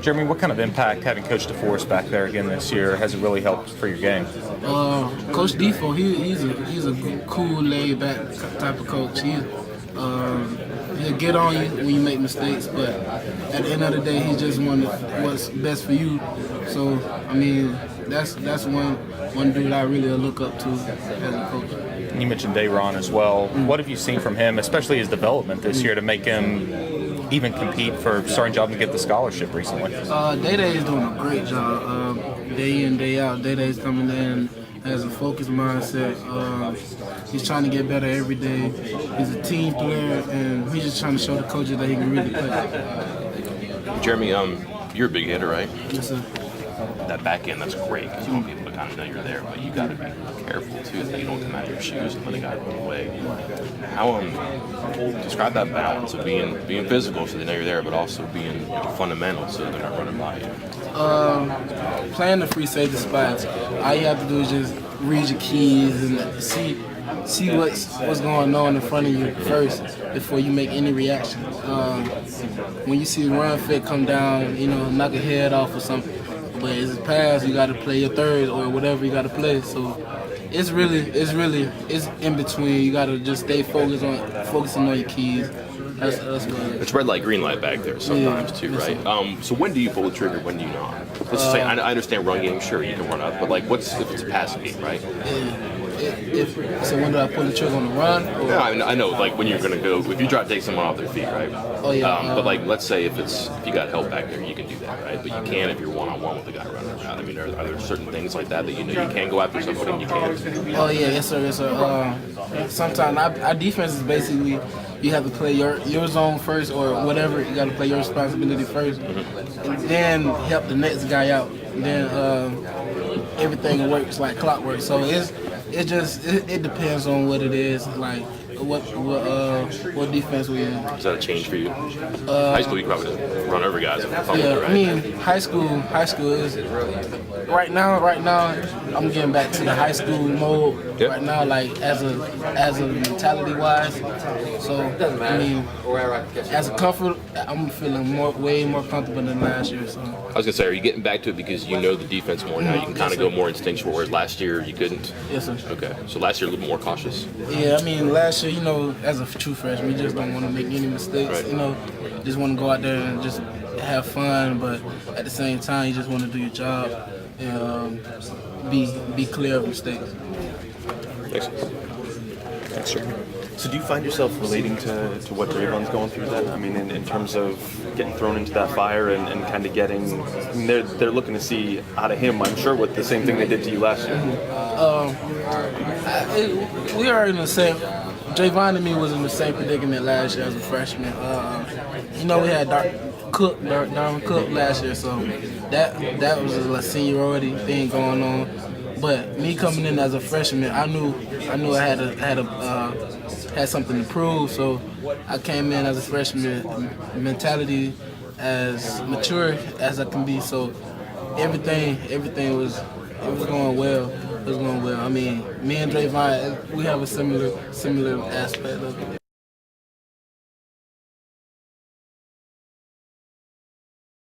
Jeremy, what kind of impact having Coach DeForest back there again this year has it really helped for your game? Coach Defo, he's a cool, laid back type of coach. He'll get on you when you make mistakes, but at the end of the day, he just wanted what's best for you. So I mean, that's one dude I really look up to as a coach. You mentioned Day'Ron as well. What have you seen from him, especially his development this year, to make him even compete for starting job and get the scholarship recently? Day is doing a great job. Day in, day out, Day is coming in has a focused mindset. He's trying to get better every day. He's a team player, and he's just trying to show the coaches that he can really play. Jeremy, you're a big hitter, right? Yes, sir. That back end, that's great because you want people to kind of know you're there, but you got to be careful too that you don't come out of your shoes and let a guy run away. How describe that balance of being physical so they know you're there, but also being fundamental so they're not running by you. Playing the free safety spots, all you have to do is just read your keys and see what's going on in front of you first before you make any reaction. When you see a run fit come down, knock a head off or something. But as it passes, you got to play your third or whatever you got to play. So it's in between. You got to just stay focusing on your keys. That's what it is. It's red light, green light back there sometimes too, right? So when do you pull the trigger? When do you not? Let's just say I understand run game. Sure, you can run up, but like, if it's a passing game, right? So when do I pull the trigger on the run? No, I know, like when you're gonna go, if you try to take someone off their feet, right? Oh yeah. But like, let's say if you got help back there, you can do that, right? But you can't if you're one-on-one with the guy running around. I mean, are there certain things like that you can go after somebody and you can't? Oh yeah, yes sir. Sometimes our defense is basically you have to play your zone first or whatever. You got to play your responsibility first, and then help the next guy out. And then everything works like clockwork. So it depends on what it is, like what defense we in. Is that a change for you? High school, you could probably just run over guys and fumble, Yeah, right? I mean high school is right now. I'm getting back to the high school mode right now, like as a mentality wise. So I mean, as a comfort, I'm feeling way more comfortable than last year. So I was gonna say, are you getting back to it because you know the defense more now? You can kind of go more instinctual, whereas last year you couldn't. Yes, sir. Okay, so last year a little more cautious. Yeah, I mean last year, as a true freshman, you just don't want to make any mistakes. Right. Just want to go out there and just have fun, but at the same time, you just want to do your job and be clear of mistakes. Thanks, Jeremy. So do you find yourself relating to what Day'Ron's going through then? I mean, in terms of getting thrown into that fire and kind of getting, I mean, they're looking to see out of him, I'm sure, with the same thing they did to you last year. We are in the same. Javon and me was in the same predicament last year as a freshman. We had Darwin Cook last year, so that was a seniority thing going on. But me coming in as a freshman, I knew I had something to prove. So I came in as a freshman, mentality as mature as I can be. So everything was going well. It was going well. I mean, me and Day'Ron, we have a similar aspect of it.